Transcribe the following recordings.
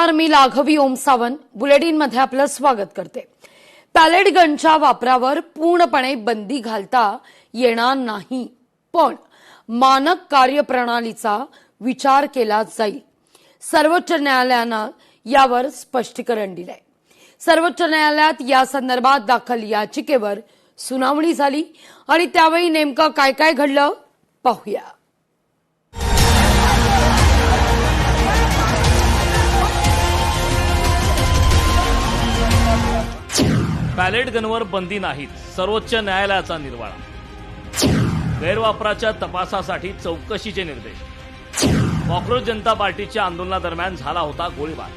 नमस्कार, मी लाघवी ओम सावंत बुलेटिनमध्ये आपलं स्वागत करते। पॅलेट गनच्या वापरावर पूर्णपणे बंदी घालता येणार नाही, पण मानक कार्यप्रणालीचा विचार केला जाईल। सर्वोच्च न्यायालयानं यावर स्पष्टीकरण दिलंय। सर्वोच्च न्यायालयात या संदर्भात दाखल याचिकेवर सुनावणी झाली आणि त्यावेळी नेमकं काय काय घडलं पाहूया। पॅलेट गनवर बंदी नाहीत, सर्वोच्च न्यायालयाचा निर्वाळा। गैरवापराच्या तपासासाठी चौकशीचे निर्देश। कॉक्रोच जनता पार्टीच्या आंदोलनादरम्यान झाला होता गोळीबार।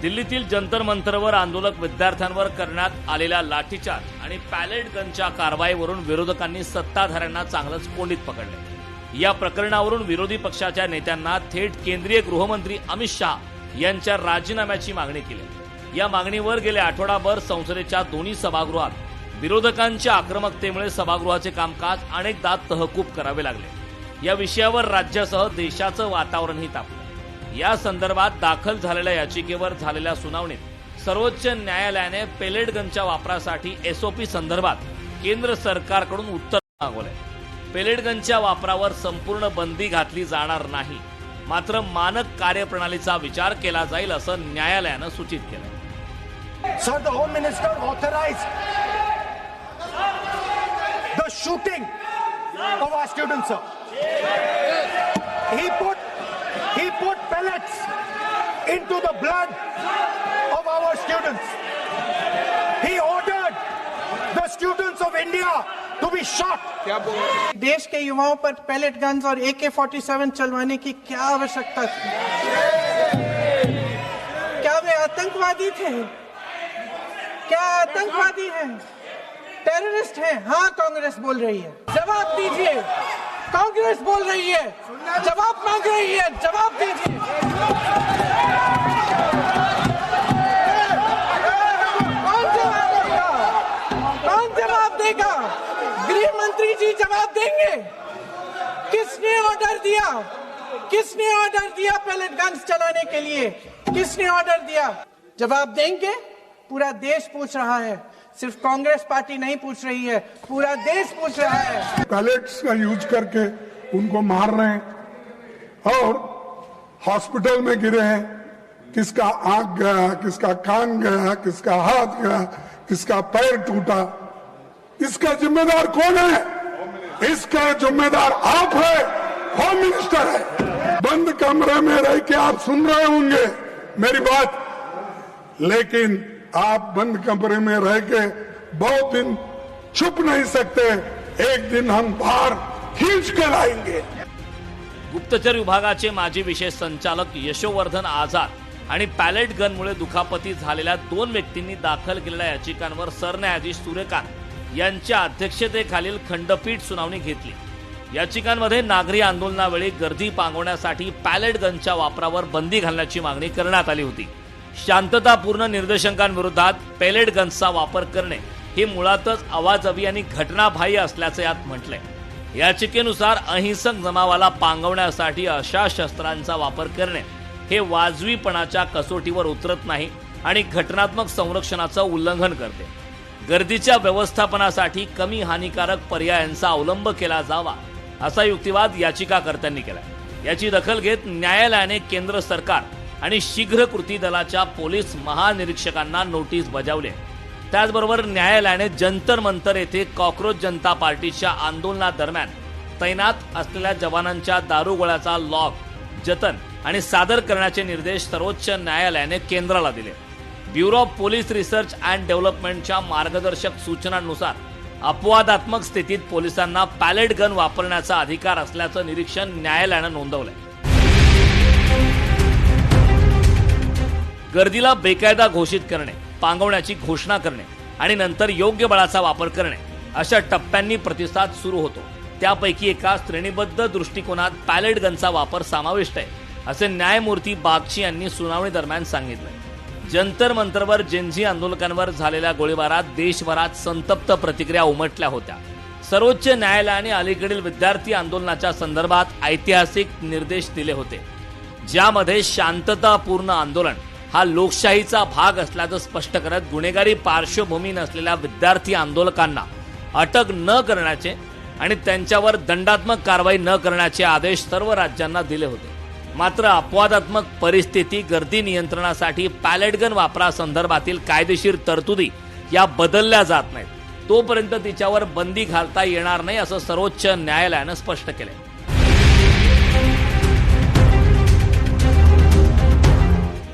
दिल्लीतील जंतर मंतरवर आंदोलक विद्यार्थ्यांवर करण्यात आलेल्या लाठीचार्ज आणि पॅलेट गनच्या कारवाईवरून विरोधकांनी सत्ताधाऱ्यांना चांगलंच कोंडीत पकडले। या प्रकरणावरून विरोधी पक्षाच्या नेत्यांना थेट केंद्रीय गृहमंत्री अमित शाह यांच्या राजीनाम्याची मागणी केली। या मागणीवर गेल्या आठवडाभर संसदेच्या दोन्ही सभागृहात विरोधकांच्या आक्रमकतेमुळे सभागृहाचे कामकाज अनेकदा तहकूब करावे लागले। या विषयावर राज्यासह देशाचं वातावरणही तापलं। या संदर्भात दाखल झालेल्या याचिकेवर झालेल्या सुनावणीत सर्वोच्च न्यायालयाने पेलेट गनच्या वापरासाठी एसओपी संदर्भात केंद्र सरकारकडून उत्तर मागवलंय। पेलेट गनच्या वापरावर संपूर्ण बंदी घातली जाणार नाही, मात्र मानक कार्यप्रणालीचा विचार केला जाईल असं न्यायालयानं सूचित केलंय। Sir, the Home Minister authorized the shooting of our students, sir. He put pellets into the blood of our students. He ordered the students of India to be shot. देश के युवाओं पर पैलेट गन्स और AK-47 चलवाने की क्या आवश्यकता थी? क्या वे आतंकवादी थे? क्या आतंकवादी हैं? टेररिस्ट हैं? हाँ, कांग्रेस बोल रही है। जवाब दीजिए। कांग्रेस बोल रही है, जवाब मांग रही है, जवाब दीजिए। कौन जवाब देगा? कौन जवाब देगा? गृह मंत्री जी जवाब देंगे। किसने ऑर्डर दिया? किसने ऑर्डर दिया पैलेट गन्स चलाने के लिए? किसने ऑर्डर दिया? जवाब देंगे। पूरा देश पूछ रहा है, सिर्फ कांग्रेस पार्टी नहीं पूछ रही है, पूरा देश पूछ रहा है। पैलेट्स का यूज करके उनको मार रहे हैं और हॉस्पिटल में गिरे हैं। किसका आंख गया, किसका कान गया, किसका हाथ गया, किसका पैर टूटा। इसका जिम्मेदार कौन है? इसका जिम्मेदार आप है, होम मिनिस्टर है। बंद कमरे में रह के आप सुन रहे होंगे मेरी बात, लेकिन आप बंद कमरे में रह के बहुत दिन छुप नहीं सकते। एक दिन हम बाहर खींच के लाएंगे। गुप्तचर विभागाचे माजी विशेष संचालक यशोवर्धन आझाद आणि पॅलेट गनमुळे दुखापती झालेल्या 2 व्यक्तींनी दाखल केलेल्या याचिकांवर सरन्यायाधीश सूर्यकांत यांच्या अध्यक्षतेखालील खंडपीठ सुनावणी घेतली। याचिकांमध्ये नागरी आंदोलनावेळी गर्दी पांगवण्यासाठी पॅलेट गनच्या वापरावर बंदी घालण्याची मागणी करण्यात आली होती। शांततापूर्ण निदर्शकांविरोधात पेलेट गन्सचा वापर करणे हे मुळातच अवाजवी आणि घटनाबाह्य असल्याचं यात म्हटलंय। याचिकेनुसार अहिंसक जमावाला पांगवण्यासाठी अशा शस्त्रांचा वापर करणे हे वाजवीपणाच्या कसोटीवर उतरत नाही आणि घटनात्मक संरक्षणाचं उल्लंघन करते। गर्दीच्या व्यवस्थापनासाठी कमी हानिकारक पर्यायांचा अवलंब केला जावा असा युक्तिवाद याचिकाकर्त्यांनी केला। याची दखल घेत न्यायालयाने केंद्र सरकार आणि शीघ्र कृती दलाच्या पोलीस महानिरीक्षकांना नोटीस बजावली। त्याचबरोबर न्यायालयाने जंतर मंतर येथे कॉक्रोच जनता पार्टीच्या आंदोलनादरम्यान तैनात असलेल्या जवानांच्या दारुगोळ्याचा लॉग जतन आणि सादर करण्याचे निर्देश सर्वोच्च न्यायालयाने केंद्राला दिले। Bureau of police research and डेव्हलपमेंटच्या मार्गदर्शक सूचनांनुसार अपवादात्मक स्थितीत पोलिसांना पॅलेट गन वापरण्याचा अधिकार असल्याचं निरीक्षण न्यायालयानं नोंदवलंय। गर्दीला बेकायदा घोषित करणे, पांगवण्याची घोषणा करणे आणि नंतर योग्य बळाचा वापर करणे अशा टप्प्यांनी प्रतिसाद सुरू होतो। त्यापैकी एका श्रेणीबद्ध दृष्टिकोनात पॅलेट गनचा वापर समाविष्ट आहे, असे न्यायमूर्ती बागची यांनी सुनावणी दरम्यान सांगितले। जंतर मंतरवर जेनझी आंदोलकांवर झालेल्या गोळीबारात देशभरात संतप्त प्रतिक्रिया उमटल्या होत्या। सर्वोच्च न्यायालयाने अलीकडील विद्यार्थी आंदोलनाच्या संदर्भात ऐतिहासिक निर्देश दिले होते। ज्यामध्ये शांततापूर्ण आंदोलन हा लोकशाहीचा भाग असल्याचं स्पष्ट करत गुन्हेगारी पार्श्वभूमी नसलेल्या विद्यार्थी आंदोलकांना अटक न करण्याचे आणि त्यांच्यावर दंडात्मक कारवाई न करण्याचे आदेश सर्व राज्यांना दिले होते. मात्र अपवादात्मक परिस्थिती, गर्दी नियंत्रणासाठी पॅलेट गन वापरासंदर्भातील कायदेशीर तरतुदी या बदलल्या जात नाहीत. तोपर्यंत तिच्यावर बंदी घालता येणार नाही असं सर्वोच्च न्यायालयानं स्पष्ट केलंय.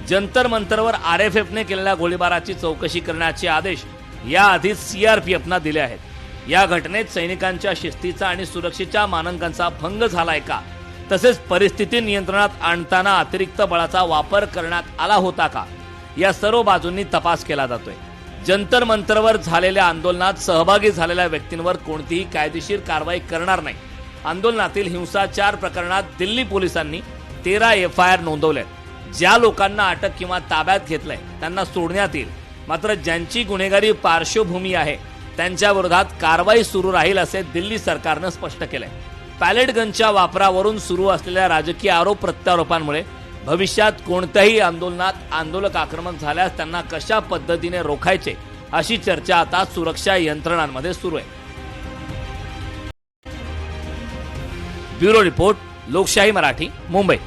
जंतर मंतरवर आरएफएफने केलेल्या गोळीबाराची चौकशी करण्याचे आदेश याआधीच सीआरपीएफना दिले आहेत. या घटनेत सैनिकांच्या शिस्तीचा आणि सुरक्षेच्या मानकांचा भंग झालाय का, तसेच परिस्थिती नियंत्रणात आणताना अतिरिक्त बळाचा वापर करण्यात आला होता का, या सर्व बाजूंनी तपास केला जातोय. जंतर मंतरवर झालेल्या आंदोलनात सहभागी झालेल्या व्यक्तींवर कोणतीही कायदेशीर कारवाई करणार नाही. आंदोलनातील हिंसाचार प्रकरणात दिल्ली पोलिसांनी 13 एफआयआर नोंदवले. ज्या लोकांना अटक किंवा ताब्यात घेतलंय त्यांना सोडण्यात येईल. मात्र ज्यांची गुन्हेगारी पार्श्वभूमी आहे त्यांच्या विरोधात कारवाई सुरू राहील असे दिल्ली सरकारनं स्पष्ट केलंय. पॅलेट गनच्या वापरावरून सुरू असलेल्या राजकीय आरोप प्रत्यारोपांमुळे भविष्यात कोणत्याही आंदोलनात आंदोलक आक्रमक झाल्यास त्यांना कशा पद्धतीने रोखायचे अशी चर्चा आता सुरक्षा यंत्रणांमध्ये सुरू आहे. ब्युरो रिपोर्ट, लोकशाही मराठी, मुंबई.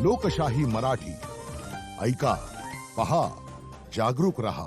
लोकशाही मराठी ऐका, पहा, जागरूक रहा.